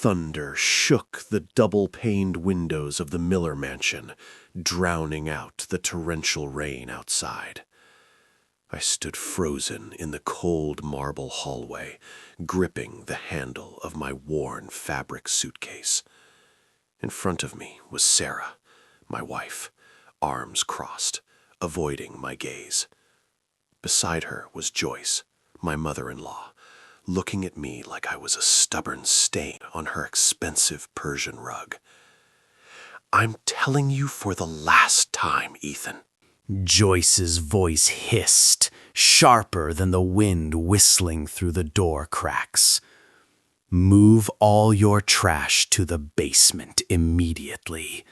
thunder shook the double-paned windows of the Miller mansion, drowning out the torrential rain outside. I stood frozen in the cold marble hallway, gripping the handle of my worn fabric suitcase. In front of me was Sarah, my wife, arms crossed, avoiding my gaze. Beside her was Joyce, my mother-in-law, looking at me like I was a stubborn stain on her expensive Persian rug. "I'm telling you for the last time, Ethan." Joyce's voice hissed, sharper than the wind whistling through the door cracks. "Move all your trash to the basement immediately.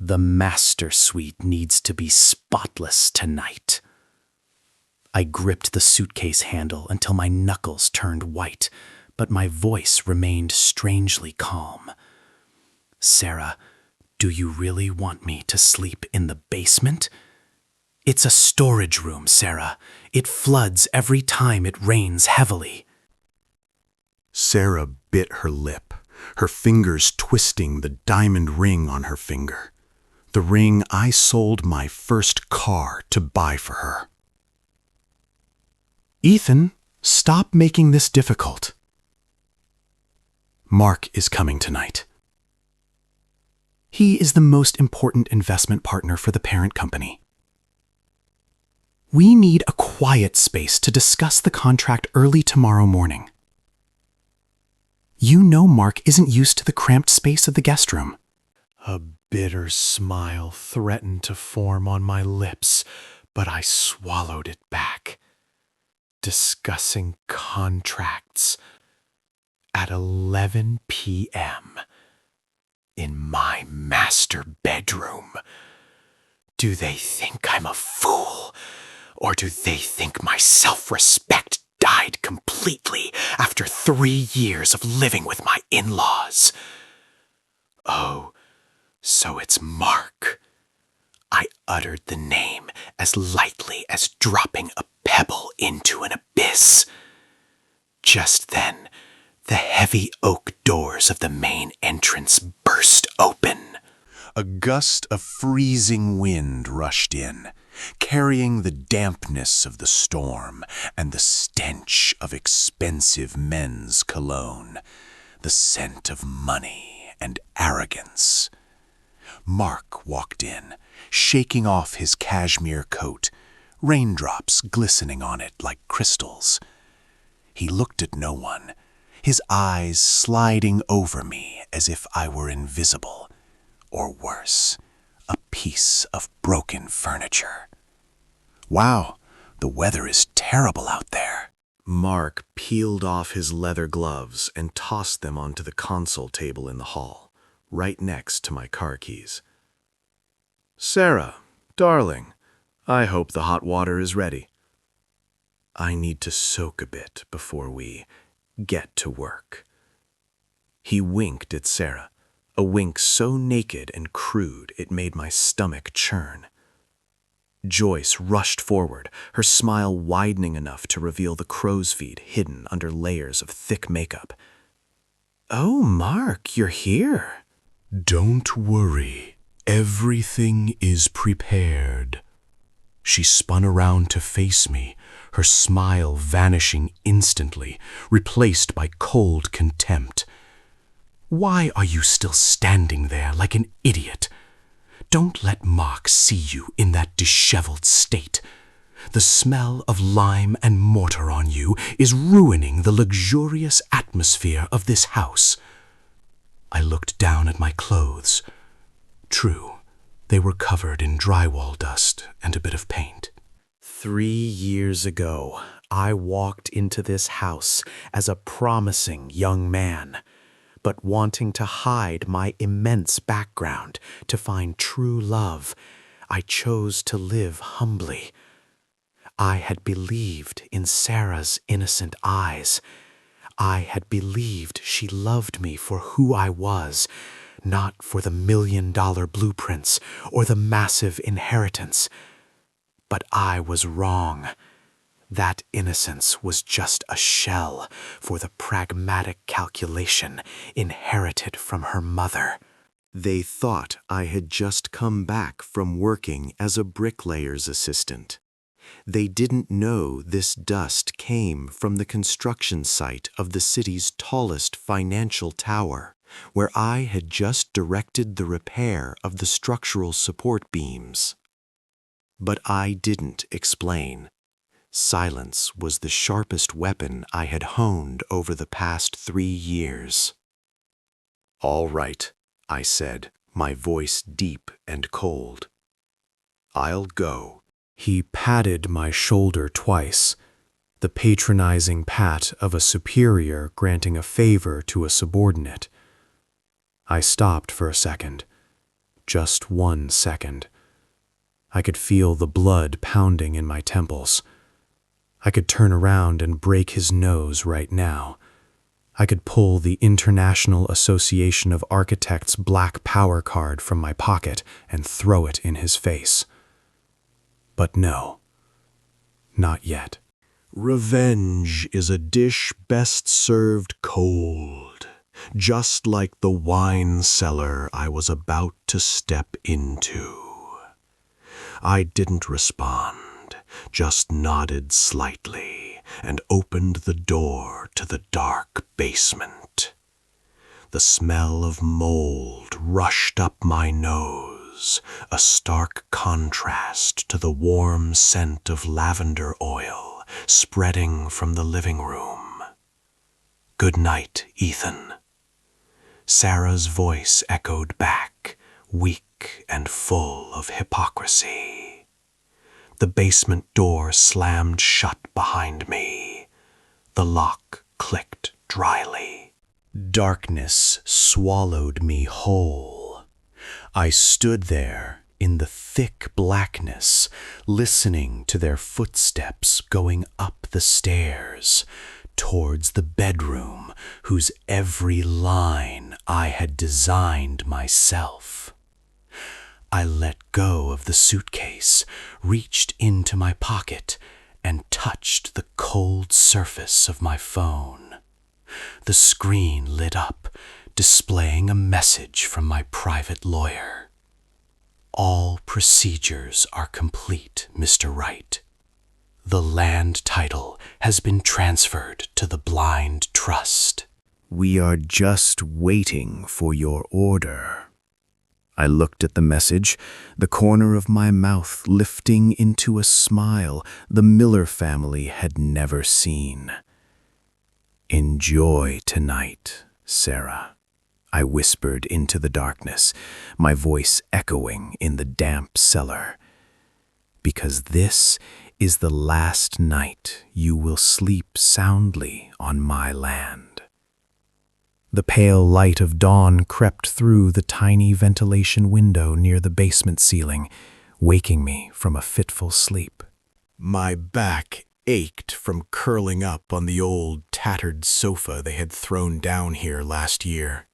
The master suite needs to be spotless tonight." I gripped the suitcase handle until my knuckles turned white, but my voice remained strangely calm. "Sarah, do you really want me to sleep in the basement? It's a storage room, Sarah. It floods every time it rains heavily." Sarah bit her lip, her fingers twisting the diamond ring on her finger. The ring I sold my first car to buy for her. "Ethan, stop making this difficult. Mark is coming tonight. He is the most important investment partner for the parent company. We need a quiet space to discuss the contract early tomorrow morning. You know Mark isn't used to the cramped space of the guest room." A bitter smile threatened to form on my lips, but I swallowed it back. Discussing contracts at 11 p.m. in my master bedroom. Do they think I'm a fool? Or do they think my self-respect died completely after 3 years of living with my in-laws? Oh, so it's Mark. I uttered the name as lightly as dropping a pebble into an abyss. Just then, the heavy oak doors of the main entrance burst open. A gust of freezing wind rushed in, carrying the dampness of the storm and the stench of expensive men's cologne, the scent of money and arrogance. Mark walked in, shaking off his cashmere coat, raindrops glistening on it like crystals. He looked at no one, his eyes sliding over me as if I were invisible, or worse, a piece of broken furniture. "Wow, the weather is terrible out there." Mark peeled off his leather gloves and tossed them onto the console table in the hall, right next to my car keys. "Sarah, darling, I hope the hot water is ready. I need to soak a bit before we get to work." He winked at Sarah, a wink so naked and crude it made my stomach churn. Joyce rushed forward, her smile widening enough to reveal the crow's feet hidden under layers of thick makeup. "Oh, Mark, you're here." "Don't worry, everything is prepared." She spun around to face me, her smile vanishing instantly, replaced by cold contempt. "Why are you still standing there like an idiot? Don't let Mark see you in that disheveled state. The smell of lime and mortar on you is ruining the luxurious atmosphere of this house." I looked down at my clothes. True, they were covered in drywall dust and a bit of paint. 3 years ago, I walked into this house as a promising young man, but wanting to hide my immense background to find true love, I chose to live humbly. I had believed in Sarah's innocent eyes. I had believed she loved me for who I was, not for the $1,000,000 blueprints or the massive inheritance. But I was wrong. That innocence was just a shell for the pragmatic calculation inherited from her mother. They thought I had just come back from working as a bricklayer's assistant. They didn't know this dust came from the construction site of the city's tallest financial tower, where I had just directed the repair of the structural support beams. But I didn't explain. Silence was the sharpest weapon I had honed over the past 3 years. "All right," I said, my voice deep and cold. "I'll go." He patted my shoulder twice, the patronizing pat of a superior granting a favor to a subordinate. I stopped for a second. Just 1 second. I could feel the blood pounding in my temples. I could turn around and break his nose right now. I could pull the International Association of Architects' Black Power card from my pocket and throw it in his face. But no, not yet. "Revenge is a dish best served cold, just like the wine cellar I was about to step into." I didn't respond, just nodded slightly and opened the door to the dark basement. The smell of mold rushed up my nose, a stark contrast to the warm scent of lavender oil spreading from the living room. "Good night, Ethan." Sarah's voice echoed back, weak and full of hypocrisy. The basement door slammed shut behind me. The lock clicked dryly. Darkness swallowed me whole. I stood there in the thick blackness, listening to their footsteps going up the stairs, towards the bedroom whose every line I had designed myself. I let go of the suitcase, reached into my pocket, and touched the cold surface of my phone. The screen lit up, displaying a message from my private lawyer. "All procedures are complete, Mr. Wright. The land title has been transferred to the Blind Trust. We are just waiting for your order." I looked at the message, the corner of my mouth lifting into a smile the Miller family had never seen. "Enjoy tonight, Sarah," I whispered into the darkness, my voice echoing in the damp cellar. "Because this is the last night you will sleep soundly on my land." The pale light of dawn crept through the tiny ventilation window near the basement ceiling, waking me from a fitful sleep. My back ached from curling up on the old, tattered sofa they had thrown down here last year.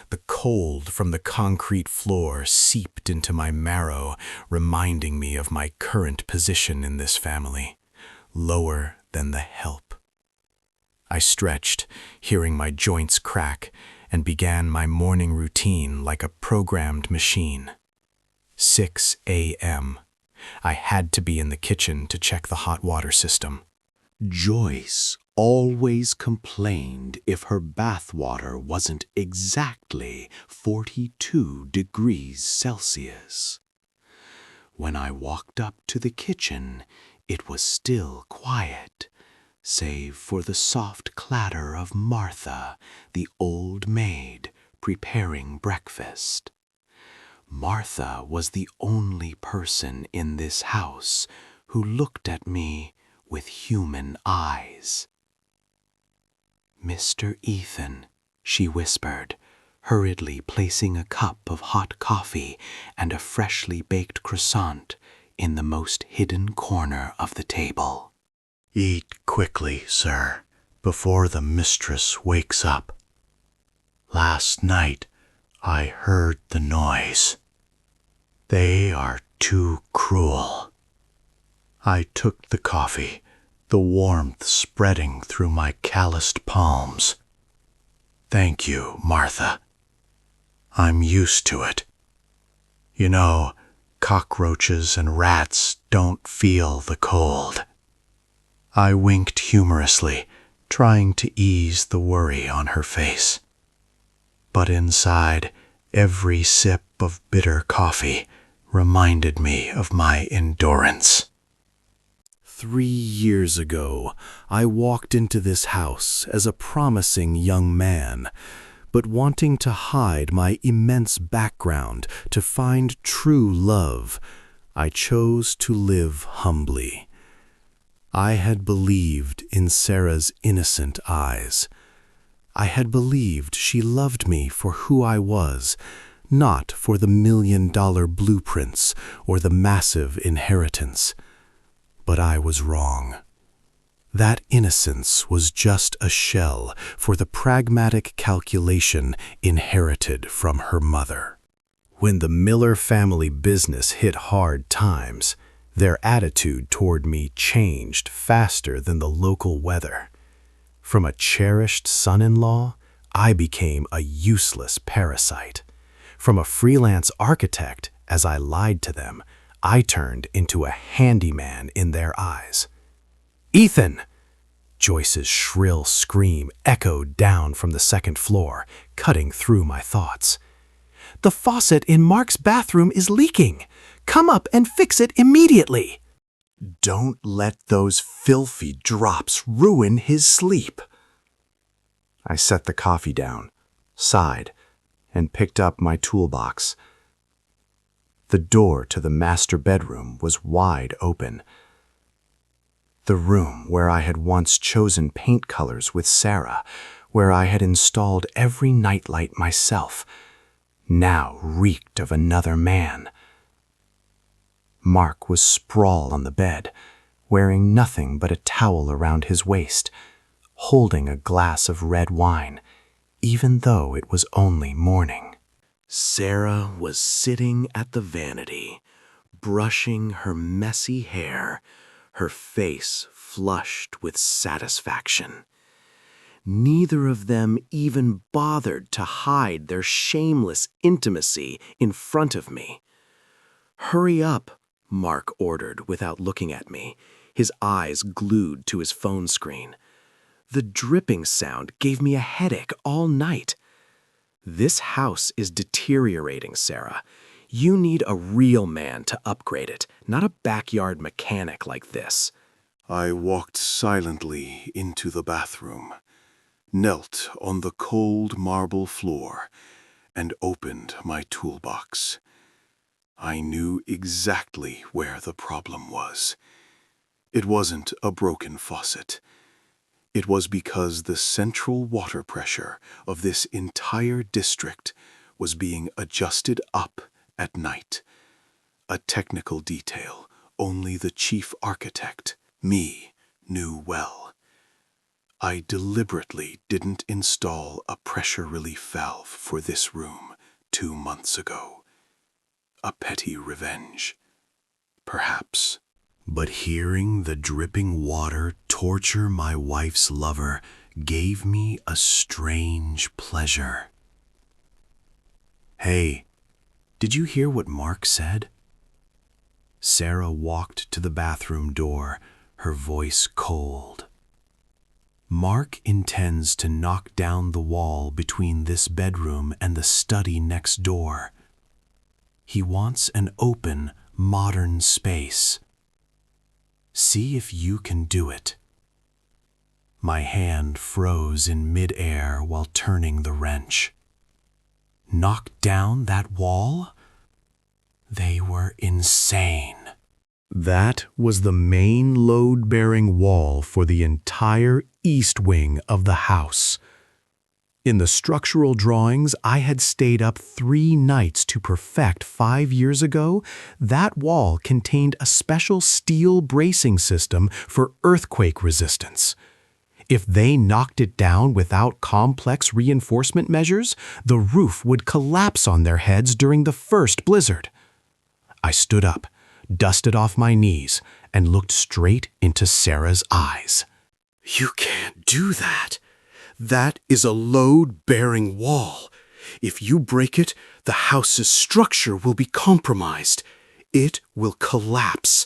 The cold from the concrete floor seeped into my marrow, reminding me of my current position in this family, lower than the help. I stretched, hearing my joints crack, and began my morning routine like a programmed machine. 6 a.m. I had to be in the kitchen to check the hot water system. Joyce always complained if her bath water wasn't exactly 42 degrees Celsius. When I walked up to the kitchen, it was still quiet, save for the soft clatter of Martha, the old maid, preparing breakfast. Martha was the only person in this house who looked at me with human eyes. "Mr. Ethan," she whispered, hurriedly placing a cup of hot coffee and a freshly baked croissant in the most hidden corner of the table. "Eat quickly, sir, before the mistress wakes up. Last night I heard the noise. They are too cruel." I took the coffee, the warmth spreading through my calloused palms. Thank you, Martha. I'm used to it. You know, cockroaches and rats don't feel the cold. I winked humorously, trying to ease the worry on her face. But inside, every sip of bitter coffee reminded me of my endurance. 3 years ago, I walked into this house as a promising young man, but wanting to hide my immense background to find true love, I chose to live humbly. I had believed in Sarah's innocent eyes. I had believed she loved me for who I was, not for the $1 million blueprints or the massive inheritance. But I was wrong. That innocence was just a shell for the pragmatic calculation inherited from her mother. When the Miller family business hit hard times, their attitude toward me changed faster than the local weather. From a cherished son-in-law, I became a useless parasite. From a freelance architect, as I lied to them, I turned into a handyman in their eyes. "Ethan!" Joyce's shrill scream echoed down from the second floor, cutting through my thoughts. "The faucet in Mark's bathroom is leaking. Come up and fix it immediately." Don't let those filthy drops ruin his sleep. I set the coffee down, sighed, and picked up my toolbox. The door to the master bedroom was wide open. The room where I had once chosen paint colors with Sarah, where I had installed every nightlight myself, now reeked of another man. Mark was sprawled on the bed, wearing nothing but a towel around his waist, holding a glass of red wine, even though it was only morning. Sarah was sitting at the vanity, brushing her messy hair, her face flushed with satisfaction. Neither of them even bothered to hide their shameless intimacy in front of me. "Hurry up," Mark ordered without looking at me, his eyes glued to his phone screen. The dripping sound gave me a headache all night. "This house is deteriorating, Sarah. You need a real man to upgrade it, not a backyard mechanic like this." I walked silently into the bathroom, knelt on the cold marble floor, and opened my toolbox. I knew exactly where the problem was. It wasn't a broken faucet. It was because the central water pressure of this entire district was being adjusted up at night. A technical detail only the chief architect, me, knew well. I deliberately didn't install a pressure relief valve for this room 2 months ago. A petty revenge, perhaps. But hearing the dripping water torture my wife's lover gave me a strange pleasure. "Hey, did you hear what Mark said?" Sarah walked to the bathroom door, her voice cold. "Mark intends to knock down the wall between this bedroom and the study next door. He wants an open, modern space. See if you can do it." My hand froze in midair while turning the wrench. Knock down that wall? They were insane. That was the main load-bearing wall for the entire east wing of the house. In the structural drawings I had stayed up 3 nights to perfect 5 years ago, that wall contained a special steel bracing system for earthquake resistance. If they knocked it down without complex reinforcement measures, the roof would collapse on their heads during the first blizzard. I stood up, dusted off my knees, and looked straight into Sarah's eyes. You can't do that. That is a load-bearing wall. If you break it, the house's structure will be compromised. It will collapse.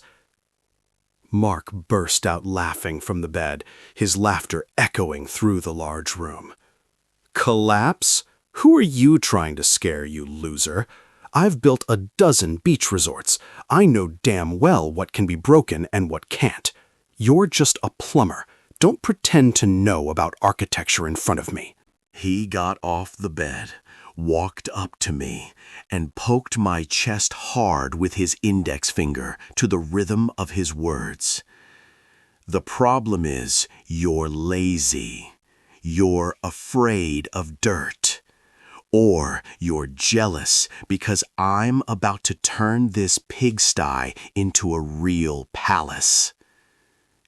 Mark burst out laughing from the bed, his laughter echoing through the large room. Collapse? Who are you trying to scare, you loser? I've built a dozen beach resorts. I know damn well what can be broken and what can't. You're just a plumber. Don't pretend to know about architecture in front of me. He got off the bed, walked up to me, and poked my chest hard with his index finger to the rhythm of his words. The problem is you're lazy. You're afraid of dirt. Or you're jealous because I'm about to turn this pigsty into a real palace.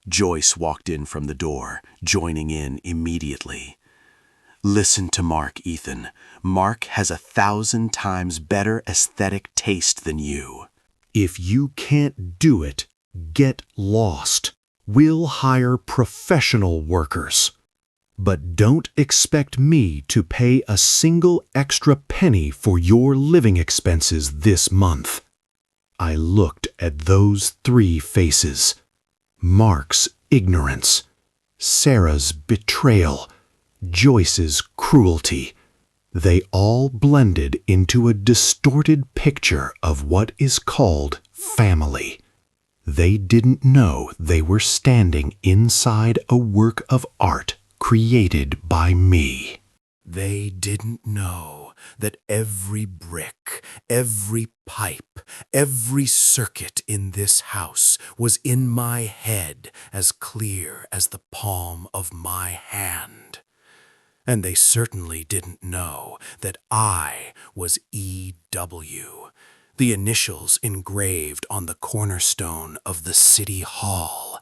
Joyce walked in from the door, joining in immediately. Listen to Mark, Ethan. Mark has 1,000 times better aesthetic taste than you. If you can't do it, get lost. We'll hire professional workers. But don't expect me to pay a single extra penny for your living expenses this month. I looked at those 3 faces. Mark's ignorance, Sarah's betrayal, Joyce's cruelty. They all blended into a distorted picture of what is called family. They didn't know they were standing inside a work of art created by me. They didn't know that every brick, every pipe, every circuit in this house was in my head as clear as the palm of my hand. And they certainly didn't know that I was E.W., the initials engraved on the cornerstone of the city hall,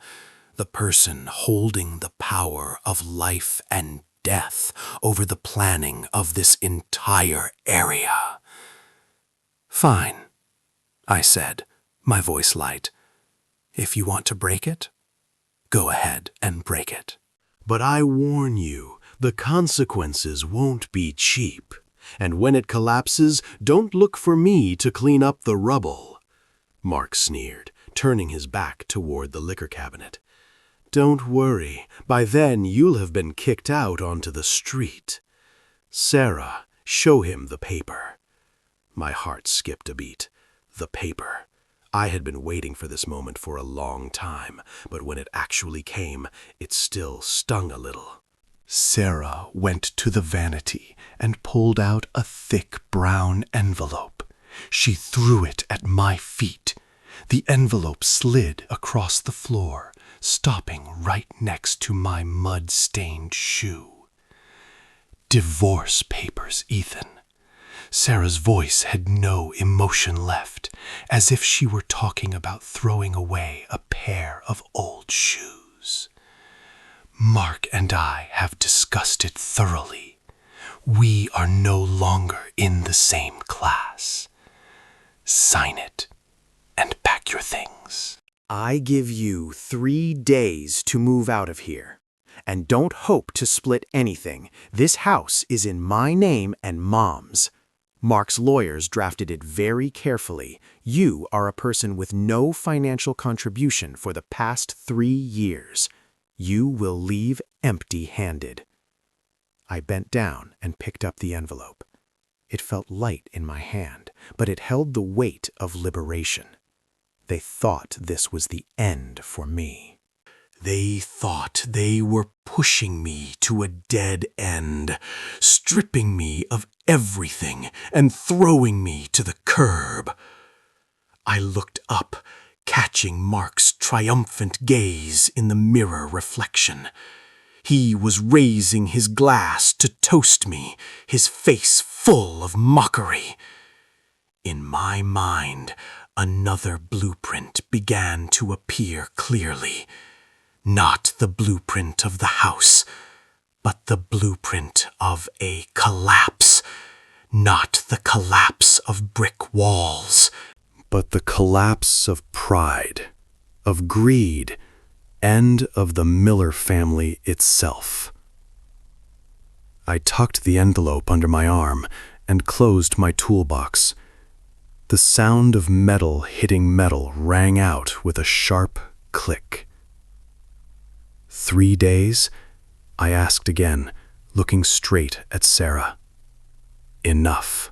the person holding the power of life and death over the planning of this entire area. Fine, I said, my voice light. If you want to break it, go ahead and break it. But I warn you, the consequences won't be cheap. And when it collapses, don't look for me to clean up the rubble. Mark sneered, turning his back toward the liquor cabinet. Don't worry, by then you'll have been kicked out onto the street. Sarah, show him the paper. My heart skipped a beat. The paper. I had been waiting for this moment for a long time, but when it actually came, it still stung a little. Sarah went to the vanity and pulled out a thick brown envelope. She threw it at my feet. The envelope slid across the floor, stopping right next to my mud-stained shoe. Divorce papers, Ethan. Sarah's voice had no emotion left, as if she were talking about throwing away a pair of old shoes. Mark and I have discussed it thoroughly. We are no longer in the same class. Sign it and pack your things. I give you 3 days to move out of here. And don't hope to split anything. This house is in my name and Mom's. Mark's lawyers drafted it very carefully. You are a person with no financial contribution for the past 3 years. You will leave empty-handed. I bent down and picked up the envelope. It felt light in my hand, but it held the weight of liberation. They thought this was the end for me. They thought they were pushing me to a dead end, stripping me of everything and throwing me to the curb. I looked up, catching Mark's triumphant gaze in the mirror reflection. He was raising his glass to toast me, his face full of mockery. In my mind, another blueprint began to appear clearly. Not the blueprint of the house, but the blueprint of a collapse. Not the collapse of brick walls, but the collapse of pride, of greed, and of the Miller family itself. I tucked the envelope under my arm and closed my toolbox. The sound of metal hitting metal rang out with a sharp click. 3 days? I asked again, looking straight at Sarah. Enough.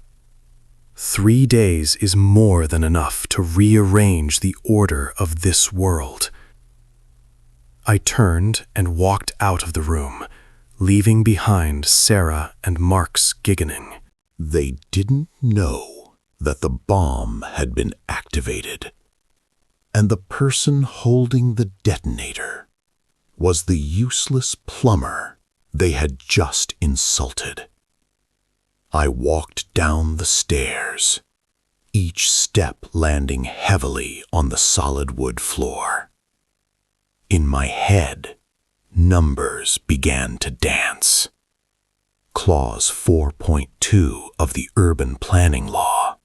3 days is more than enough to rearrange the order of this world. I turned and walked out of the room, leaving behind Sarah and Mark's giggling. They didn't know that the bomb had been activated, and the person holding the detonator was the useless plumber they had just insulted. I walked down the stairs, each step landing heavily on the solid wood floor. In my head, numbers began to dance. Clause 4.2 of the Urban Planning Law.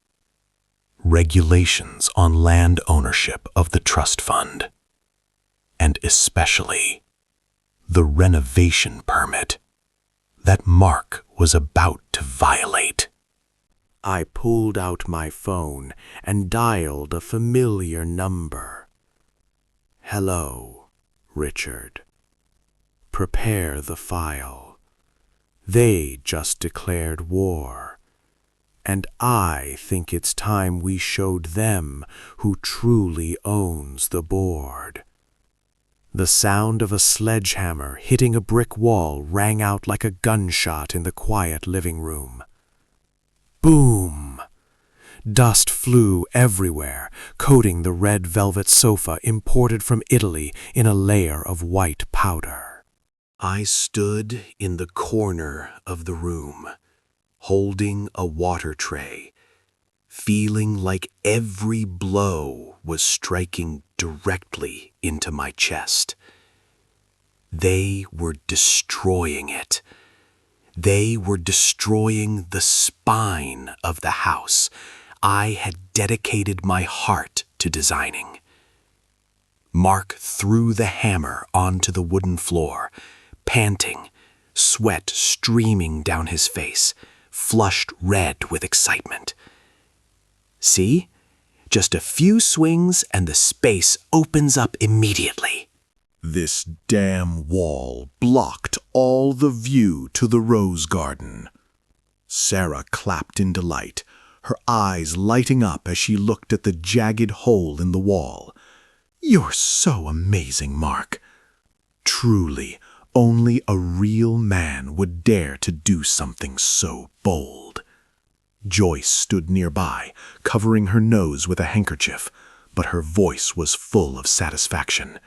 Regulations on land ownership of the trust fund, and especially the renovation permit that Mark was about to violate. I pulled out my phone and dialed a familiar number. Hello, Richard. Prepare the file. They just declared war, and I think it's time we showed them who truly owns the board. The sound of a sledgehammer hitting a brick wall rang out like a gunshot in the quiet living room. Boom! Dust flew everywhere, coating the red velvet sofa imported from Italy in a layer of white powder. I stood in the corner of the room, holding a water tray, feeling like every blow was striking directly into my chest. They were destroying it. They were destroying the spine of the house I had dedicated my heart to designing. Mark threw the hammer onto the wooden floor, panting, sweat streaming down his face, flushed red with excitement. See? Just a few swings and the space opens up immediately. This damn wall blocked all the view to the rose garden. Sarah clapped in delight, her eyes lighting up as she looked at the jagged hole in the wall. You're so amazing, Mark. Truly, only a real man would dare to do something so bold. Joyce stood nearby, covering her nose with a handkerchief, but her voice was full of satisfaction.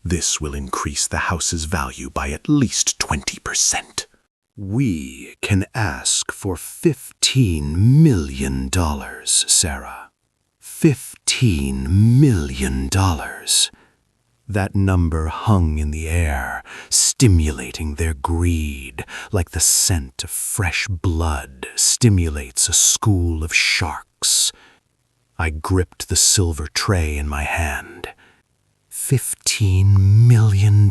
This will increase the house's value by at least 20%. We can ask for $15 million, Sarah. $15 million. That number hung in the air, stimulating their greed, like the scent of fresh blood stimulates a school of sharks. I gripped the silver tray in my hand. $15 million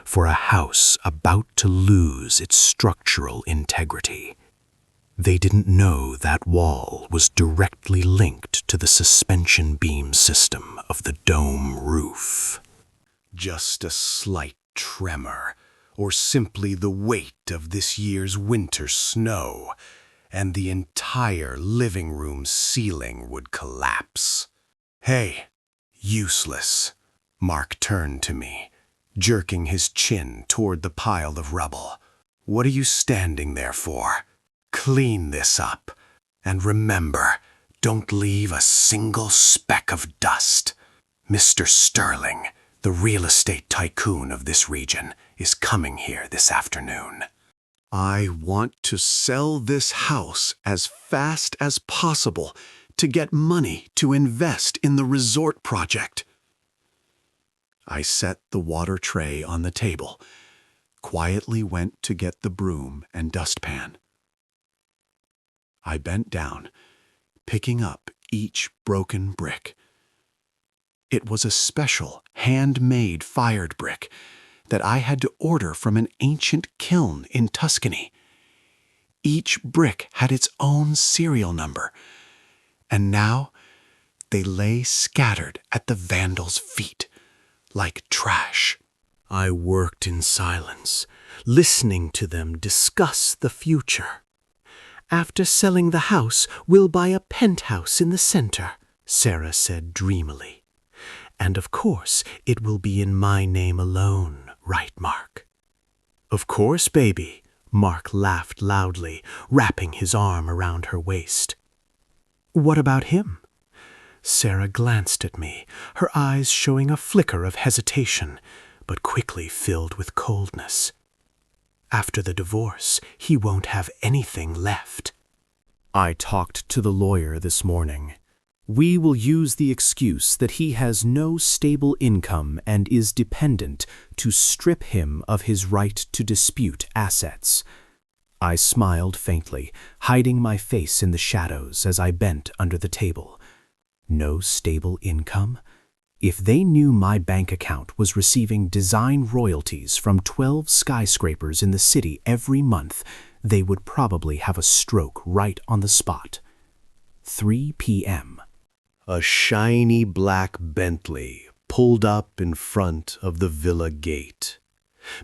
for a house about to lose its structural integrity. They didn't know that wall was directly linked to the suspension beam system of the dome roof. Just a slight tremor, or simply the weight of this year's winter snow, and the entire living room ceiling would collapse. Hey, useless. Mark turned to me, jerking his chin toward the pile of rubble. What are you standing there for? Clean this up. And remember, don't leave a single speck of dust. Mr. Sterling, the real estate tycoon of this region, is coming here this afternoon. I want to sell this house as fast as possible to get money to invest in the resort project. I set the water tray on the table, quietly went to get the broom and dustpan. I bent down, picking up each broken brick. It was a special, handmade fired brick that I had to order from an ancient kiln in Tuscany. Each brick had its own serial number, and now they lay scattered at the vandal's feet like trash. I worked in silence, listening to them discuss the future. "After selling the house, we'll buy a penthouse in the center," Sarah said dreamily. "And of course, it will be in my name alone, right, Mark?" "Of course, baby," Mark laughed loudly, wrapping his arm around her waist. "What about him?" Sarah glanced at me, her eyes showing a flicker of hesitation, but quickly filled with coldness. "After the divorce, he won't have anything left." "I talked to the lawyer this morning. We will use the excuse that he has no stable income and is dependent to strip him of his right to dispute assets." I smiled faintly, hiding my face in the shadows as I bent under the table. No stable income? If they knew my bank account was receiving design royalties from 12 skyscrapers in the city every month, they would probably have a stroke right on the spot. 3 p.m. A shiny black Bentley pulled up in front of the villa gate.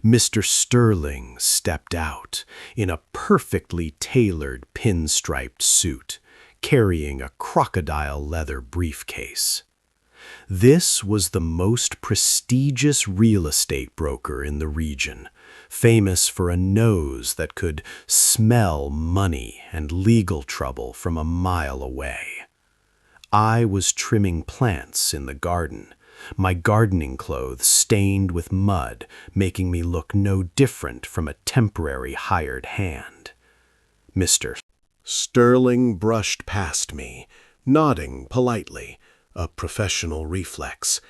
Mr. Sterling stepped out in a perfectly tailored pinstriped suit, carrying a crocodile leather briefcase. This was the most prestigious real estate broker in the region, famous for a nose that could smell money and legal trouble from a mile away. I was trimming plants in the garden, my gardening clothes stained with mud, making me look no different from a temporary hired hand. Mr. Sterling brushed past me, nodding politely, a professional reflex,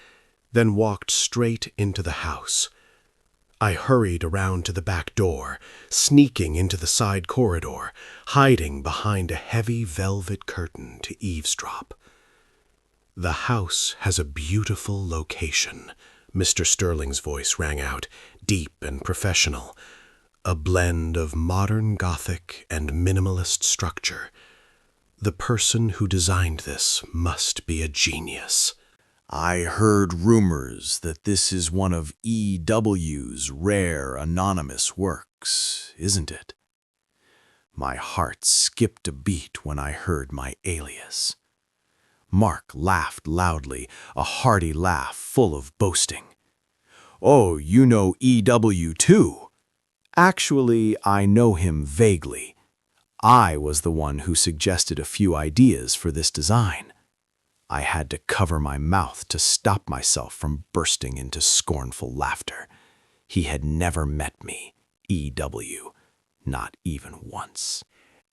then walked straight into the house. I hurried around to the back door, sneaking into the side corridor, hiding behind a heavy velvet curtain to eavesdrop. "The house has a beautiful location," Mr. Sterling's voice rang out, deep and professional. "A blend of modern Gothic and minimalist structure. The person who designed this must be a genius." "I heard rumors that this is one of E.W.'s rare anonymous works, isn't it?" My heart skipped a beat when I heard my alias. Mark laughed loudly, a hearty laugh full of boasting. "Oh, you know E.W. too?" "Actually, I know him vaguely. I was the one who suggested a few ideas for this design." I had to cover my mouth to stop myself from bursting into scornful laughter. He had never met me, E.W., not even once.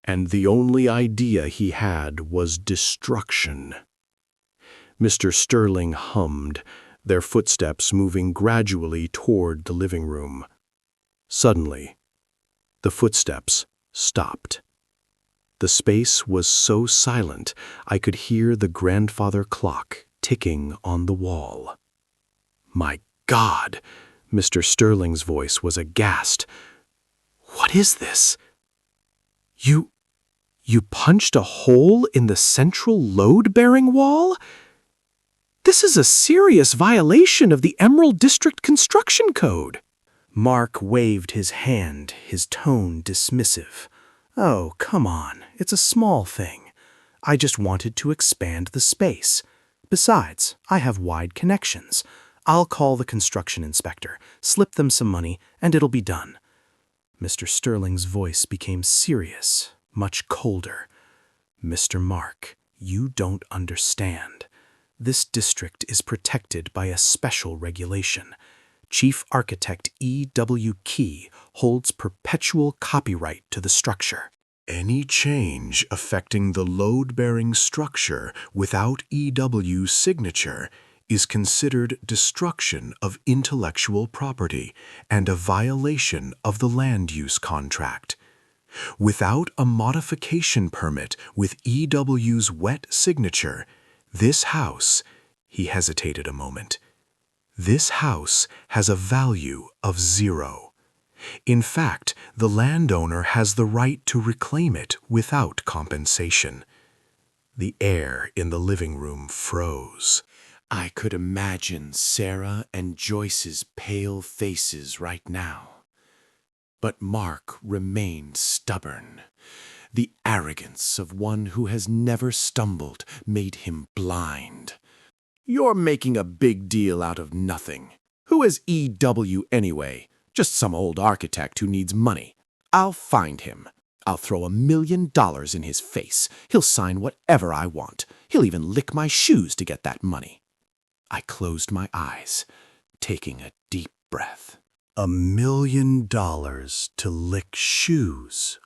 And the only idea he had was destruction. Mr. Sterling hummed, their footsteps moving gradually toward the living room. Suddenly, the footsteps stopped. The space was so silent I could hear the grandfather clock ticking on the wall. "My God!" Mr. Sterling's voice was aghast. "What is this? You punched a hole in the central load-bearing wall? This is a serious violation of the Emerald District Construction Code." Mark waved his hand, his tone dismissive. "Oh, come on, it's a small thing. I just wanted to expand the space. Besides, I have wide connections. I'll call the construction inspector, slip them some money, and it'll be done." Mr. Sterling's voice became serious, much colder. "Mr. Mark, you don't understand. This district is protected by a special regulation. Chief Architect E.W. Key holds perpetual copyright to the structure. Any change affecting the load-bearing structure without E.W.'s signature is considered destruction of intellectual property and a violation of the land use contract. Without a modification permit with E.W.'s wet signature, this house He hesitated a moment. This house has a value of 0. In fact, the landowner has the right to reclaim it without compensation. The air in the living room froze. I could imagine Sarah and Joyce's pale faces right now. But Mark remained stubborn. The arrogance of one who has never stumbled made him blind. You're making a big deal out of nothing. Who is E.W. anyway? Just some old architect who needs money. I'll find him. I'll throw $1 million in his face. He'll sign whatever I want. He'll even lick my shoes to get that money. I closed my eyes, taking a deep breath. $1 million to lick shoes.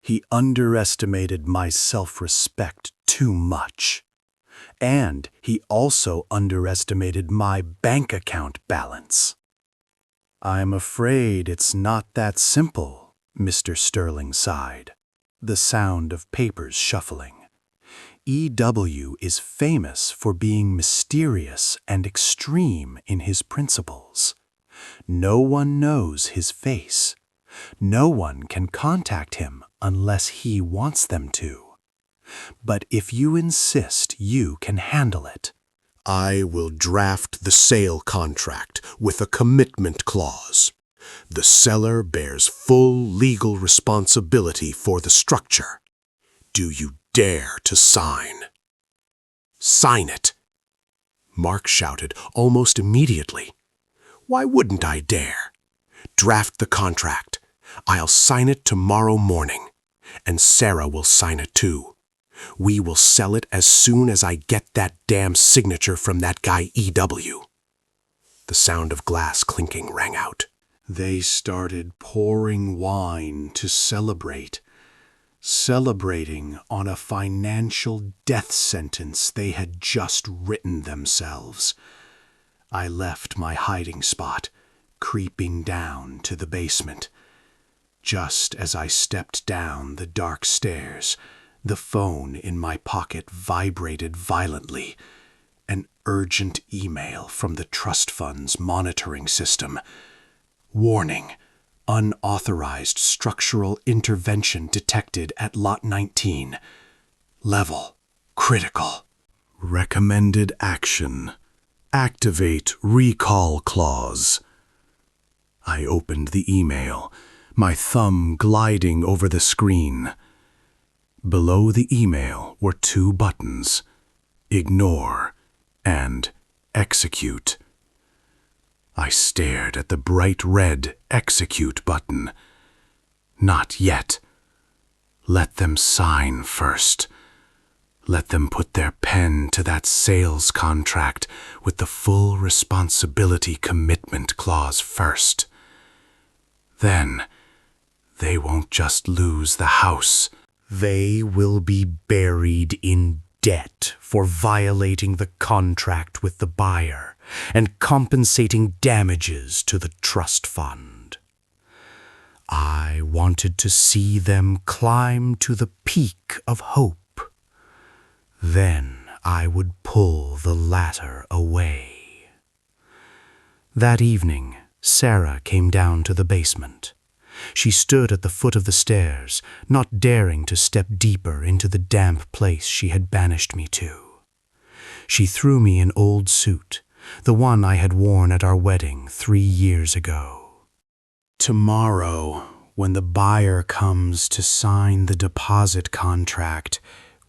He underestimated my self-respect too much. And he also underestimated my bank account balance. I'm afraid it's not that simple, Mr. Sterling sighed, the sound of papers shuffling. E.W. is famous for being mysterious and extreme in his principles. No one knows his face. No one can contact him unless he wants them to. But if you insist, you can handle it. I will draft the sale contract with a commitment clause. The seller bears full legal responsibility for the structure. Do you dare to sign? Sign it! Mark shouted almost immediately. Why wouldn't I dare? Draft the contract. I'll sign it tomorrow morning. And Sarah will sign it too. We will sell it as soon as I get that damn signature from that guy E.W. The sound of glass clinking rang out. They started pouring wine to celebrate, celebrating on a financial death sentence they had just written themselves. I left my hiding spot, creeping down to the basement. Just as I stepped down the dark stairs, the phone in my pocket vibrated violently. An urgent email from the trust fund's monitoring system. Warning: unauthorized structural intervention detected at Lot 19. Level: critical. Recommended action: activate recall clause. I opened the email, my thumb gliding over the screen. Below the email were 2 buttons: ignore and execute. I stared at the bright red execute button. Not yet. Let them sign first. Let them put their pen to that sales contract with the full responsibility commitment clause first. Then, they won't just lose the house. They will be buried in debt for violating the contract with the buyer and compensating damages to the trust fund. I wanted to see them climb to the peak of hope. Then I would pull the ladder away. That evening, Sarah came down to the basement. She stood at the foot of the stairs, not daring to step deeper into the damp place she had banished me to. She threw me an old suit, the one I had worn at our wedding 3 years ago. Tomorrow, when the buyer comes to sign the deposit contract,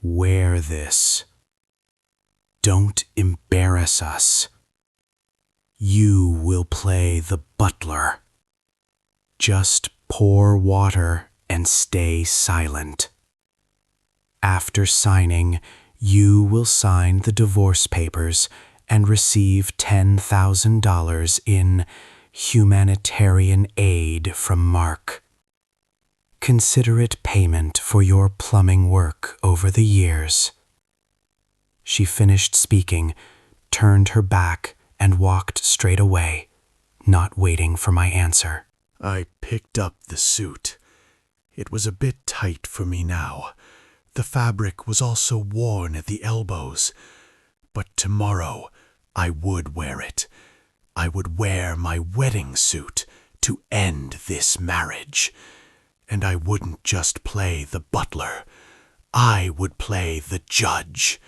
wear this. Don't embarrass us. You will play the butler. Just pour water and stay silent. After signing, you will sign the divorce papers and receive $10,000 in humanitarian aid from Mark. Consider it payment for your plumbing work over the years. She finished speaking, turned her back, and walked straight away, not waiting for my answer. I picked up the suit. It was a bit tight for me now. The fabric was also worn at the elbows. But tomorrow, I would wear it. I would wear my wedding suit to end this marriage. And I wouldn't just play the butler. I would play the judge.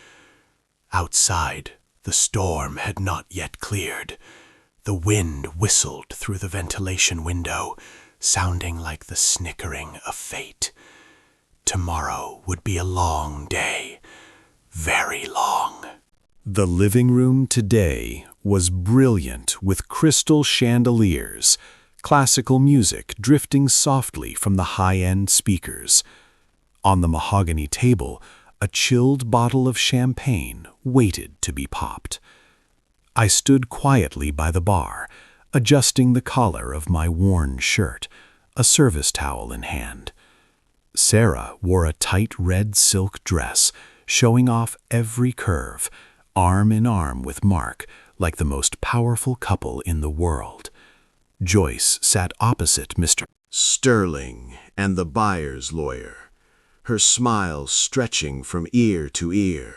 Outside, the storm had not yet cleared. The wind whistled through the ventilation window, sounding like the snickering of fate. Tomorrow would be a long day, very long. The living room today was brilliant with crystal chandeliers, classical music drifting softly from the high-end speakers. On the mahogany table, a chilled bottle of champagne waited to be popped. I stood quietly by the bar, adjusting the collar of my worn shirt, a service towel in hand. Sarah wore a tight red silk dress, showing off every curve, arm in arm with Mark, like the most powerful couple in the world. Joyce sat opposite Mr. Sterling and the buyer's lawyer, her smile stretching from ear to ear.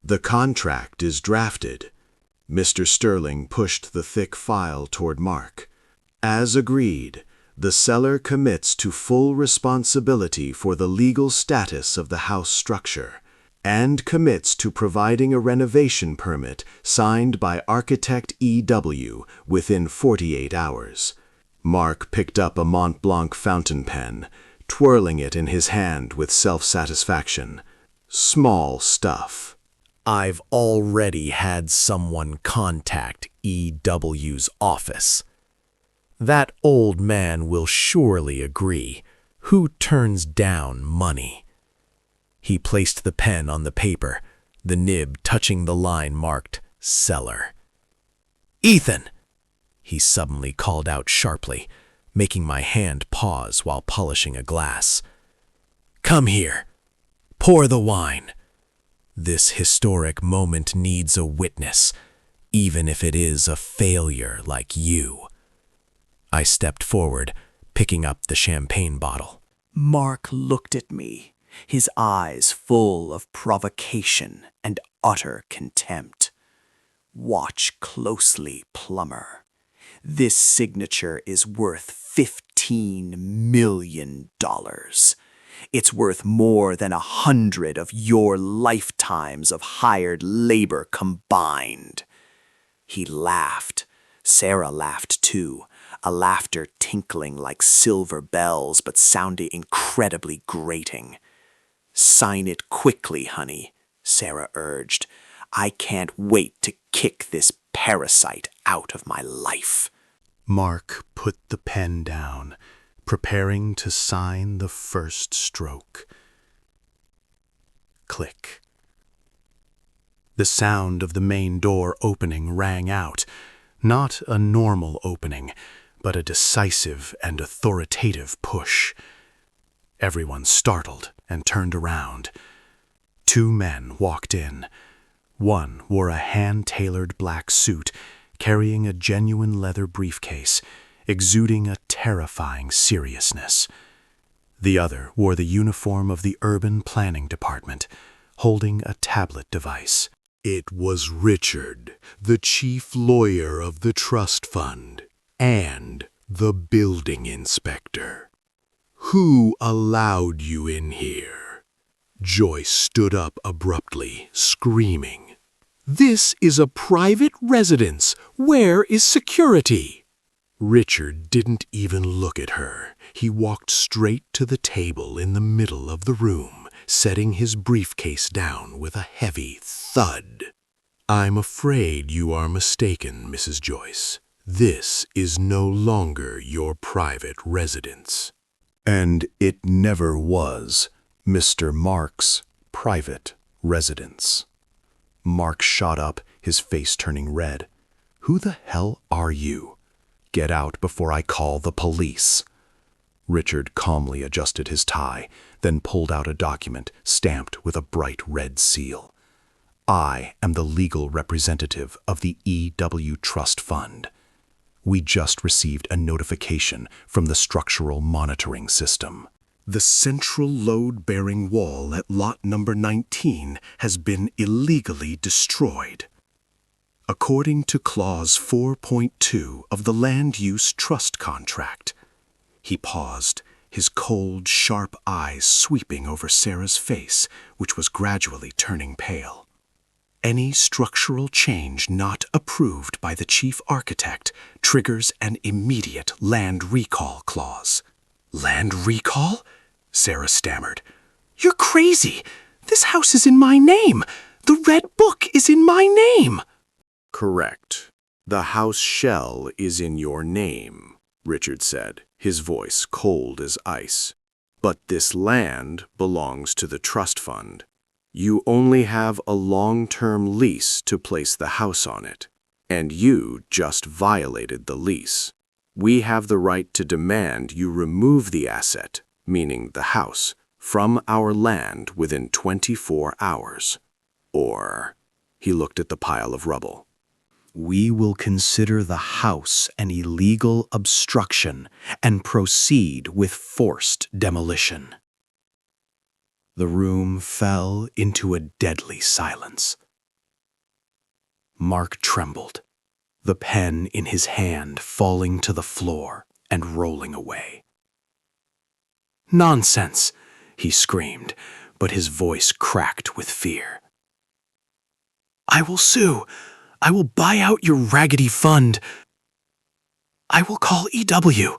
The contract is drafted. Mr. Sterling pushed the thick file toward Mark. As agreed, the seller commits to full responsibility for the legal status of the house structure and commits to providing a renovation permit signed by architect E.W. within 48 hours. Mark picked up a Mont Blanc fountain pen, twirling it in his hand with self-satisfaction. Small stuff. I've already had someone contact E.W.'s office. That old man will surely agree. Who turns down money? He placed the pen on the paper, the nib touching the line marked seller. "Ethan!" he suddenly called out sharply, making my hand pause while polishing a glass. "Come here. Pour the wine. This historic moment needs a witness, even if it is a failure like you." I stepped forward, picking up the champagne bottle. Mark looked at me, his eyes full of provocation and utter contempt. "Watch closely, plumber. This signature is worth $15 million. It's worth more than 100 of your lifetimes of hired labor combined." He laughed. Sarah laughed too, a laughter tinkling like silver bells but sounding incredibly grating. "Sign it quickly, honey," Sarah urged. "I can't wait to kick this parasite out of my life." Mark put the pen down, preparing to sign the first stroke. Click. The sound of the main door opening rang out, not a normal opening, but a decisive and authoritative push. Everyone startled and turned around. 2 men walked in. One wore a hand-tailored black suit, carrying a genuine leather briefcase, exuding a terrifying seriousness. The other wore the uniform of the Urban Planning Department, holding a tablet device. It was Richard, the chief lawyer of the trust fund, and the building inspector. "Who allowed you in here?" Joyce stood up abruptly, screaming. "This is a private residence. Where is security?" Richard didn't even look at her. He walked straight to the table in the middle of the room, setting his briefcase down with a heavy thud. "I'm afraid you are mistaken, Mrs. Joyce. This is no longer your private residence." And it never was Mr. Mark's private residence. Mark shot up, his face turning red. "Who the hell are you? Get out before I call the police." Richard calmly adjusted his tie, then pulled out a document stamped with a bright red seal. "I am the legal representative of the E.W. Trust Fund. We just received a notification from the structural monitoring system. The central load-bearing wall at lot number 19 has been illegally destroyed." According to Clause 4.2 of the Land Use Trust Contract. He paused, his cold, sharp eyes sweeping over Sarah's face, which was gradually turning pale. Any structural change not approved by the chief architect triggers an immediate land recall clause. Land recall? Sarah stammered. You're crazy! This house is in my name! The red book is in my name! Correct. The house shell is in your name, Richard said, his voice cold as ice. But this land belongs to the trust fund. You only have a long-term lease to place the house on it, and you just violated the lease. We have the right to demand you remove the asset, meaning the house, from our land within 24 hours. Or, he looked at the pile of rubble. We will consider the house an illegal obstruction and proceed with forced demolition. The room fell into a deadly silence. Mark trembled, the pen in his hand falling to the floor and rolling away. "Nonsense!" he screamed, but his voice cracked with fear. "I will sue! I will buy out your raggedy fund! I will call EW!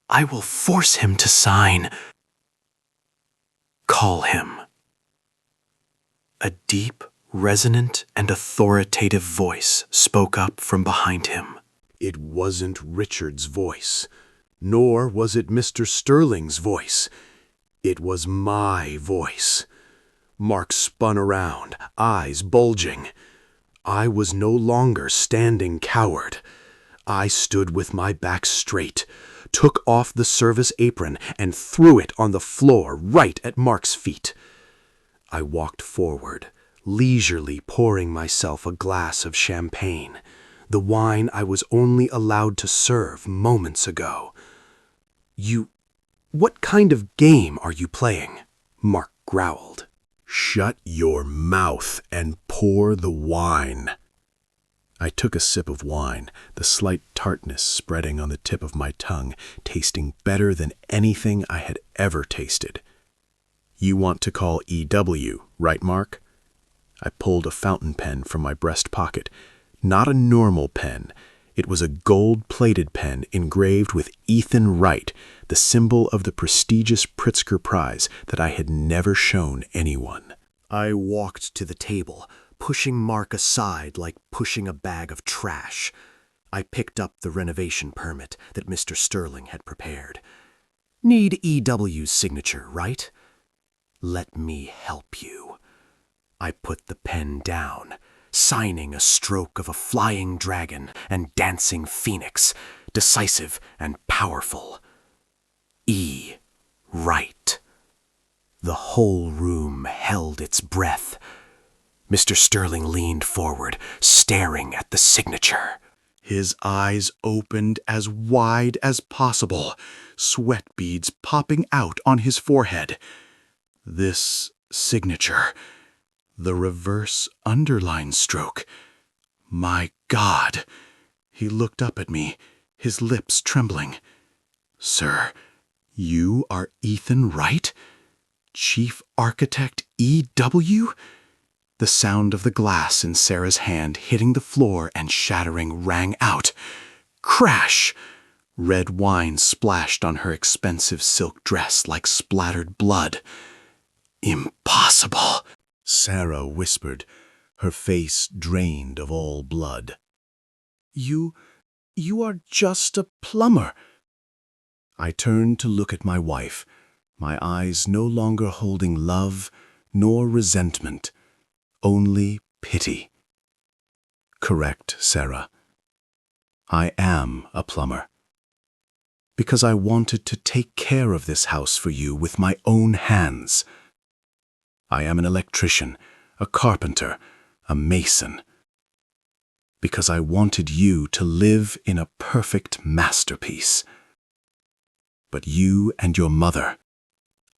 I will force him to sign! Call him." A deep, resonant, and authoritative voice spoke up from behind him. It wasn't Richard's voice, nor was it Mr. Sterling's voice. It was my voice. Mark spun around, eyes bulging. I was no longer standing coward. I stood with my back straight, took off the service apron, and threw it on the floor right at Mark's feet. I walked forward, leisurely pouring myself a glass of champagne, the wine I was only allowed to serve moments ago. What kind of game are you playing?" Mark growled. "Shut your mouth and pour the wine." I took a sip of wine, the slight tartness spreading on the tip of my tongue, tasting better than anything I had ever tasted. "You want to call EW, right, Mark?" I pulled a fountain pen from my breast pocket. Not a normal pen. It was a gold-plated pen engraved with Ethan Wright, the symbol of the prestigious Pritzker Prize that I had never shown anyone. I walked to the table, pushing Mark aside like pushing a bag of trash. I picked up the renovation permit that Mr. Sterling had prepared. "Need EW's signature, right? Let me help you." I put the pen down, signing a stroke of a flying dragon and dancing phoenix, decisive and powerful. E. Right. The whole room held its breath. Mr. Sterling leaned forward, staring at the signature. His eyes opened as wide as possible, sweat beads popping out on his forehead. This signature, the reverse underline stroke. My God! He looked up at me, his lips trembling. "Sir, you are Ethan Wright? Chief Architect EW?" The sound of the glass in Sarah's hand hitting the floor and shattering rang out. Crash! Red wine splashed on her expensive silk dress like splattered blood. "Impossible," Sarah whispered, her face drained of all blood. You are just a plumber." I turned to look at my wife, my eyes no longer holding love nor resentment, only pity. "Correct, Sarah. I am a plumber. Because I wanted to take care of this house for you with my own hands. I am an electrician, a carpenter, a mason. Because I wanted you to live in a perfect masterpiece. But you and your mother,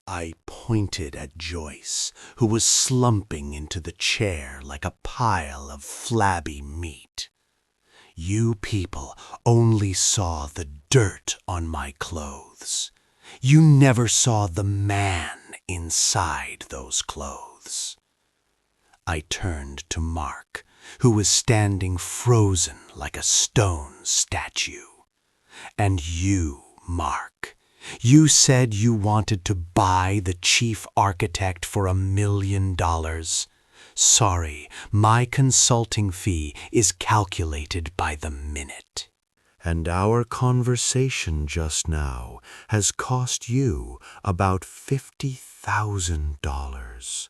I pointed at Joyce, who was slumping into the chair like a pile of flabby meat. You people only saw the dirt on my clothes. You never saw the man inside those clothes. I turned to Mark, who was standing frozen like a stone statue. And you, Mark, you said you wanted to buy the chief architect for $1 million. Sorry, my consulting fee is calculated by the minute. And our conversation just now has cost you about $50,000.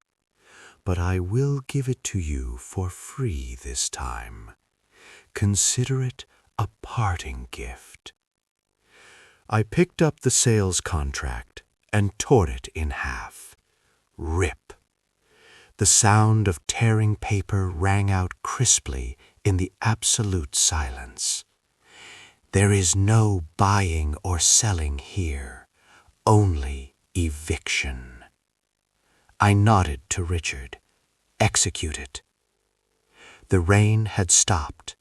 But I will give it to you for free this time. Consider it a parting gift. I picked up the sales contract and tore it in half. Rip. The sound of tearing paper rang out crisply in the absolute silence. There is no buying or selling here, only eviction. I nodded to Richard. Execute it. The rain had stopped,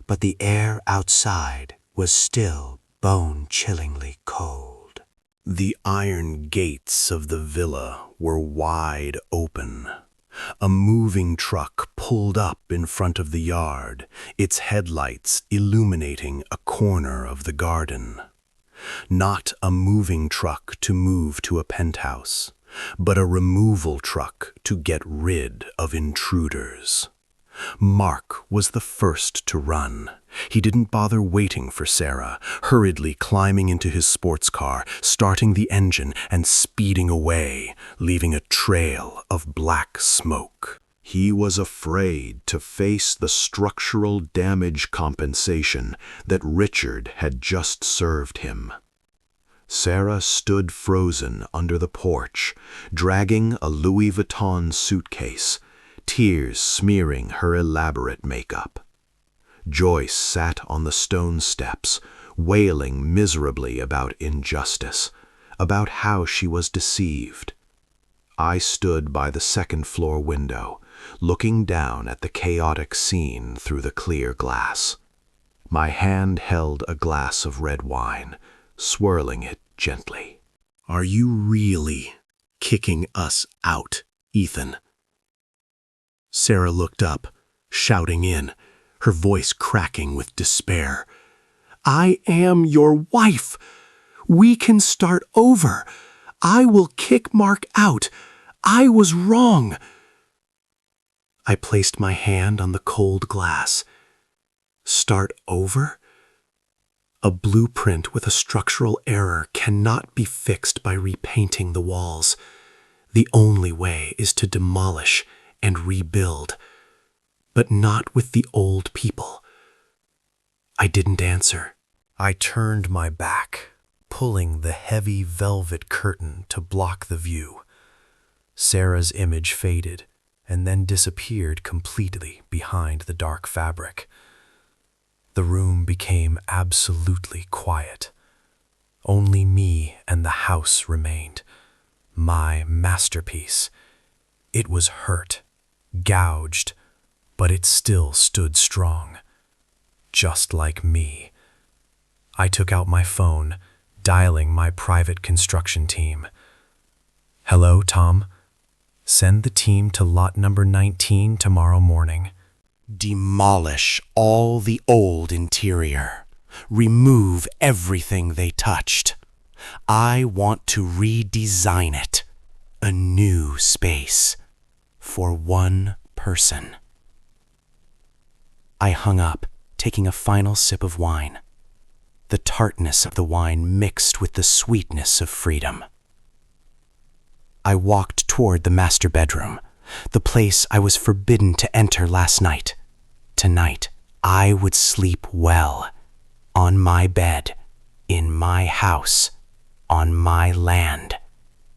but the air outside was still bone-chillingly cold. The iron gates of the villa were wide open. A moving truck pulled up in front of the yard, its headlights illuminating a corner of the garden. Not a moving truck to move to a penthouse, but a removal truck to get rid of intruders. Mark was the first to run. He didn't bother waiting for Sarah, hurriedly climbing into his sports car, starting the engine and speeding away, leaving a trail of black smoke. He was afraid to face the structural damage compensation that Richard had just served him. Sarah stood frozen under the porch, dragging a Louis Vuitton suitcase, tears smearing her elaborate makeup. Joyce sat on the stone steps, wailing miserably about injustice, about how she was deceived. I stood by the second-floor window, looking down at the chaotic scene through the clear glass. My hand held a glass of red wine, swirling it gently. "Are you really kicking us out, Ethan?" Sarah looked up, shouting in, her voice cracking with despair. "I am your wife. We can start over. I will kick Mark out. I was wrong." I placed my hand on the cold glass. Start over? A blueprint with a structural error cannot be fixed by repainting the walls. The only way is to demolish and rebuild, but not with the old people. I didn't answer. I turned my back, pulling the heavy velvet curtain to block the view. Sarah's image faded and then disappeared completely behind the dark fabric. The room became absolutely quiet. Only me and the house remained. My masterpiece. It was hurt, gouged, but it still stood strong. Just like me. I took out my phone, dialing my private construction team. "Hello, Tom. Send the team to lot number 19 tomorrow morning. Demolish all the old interior. Remove everything they touched. I want to redesign it. A new space. For one person." I hung up, taking a final sip of wine. The tartness of the wine mixed with the sweetness of freedom. I walked toward the master bedroom, the place I was forbidden to enter last night. Tonight, I would sleep well, on my bed, in my house, on my land,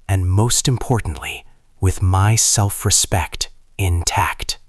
and most importantly, with my self-respect intact.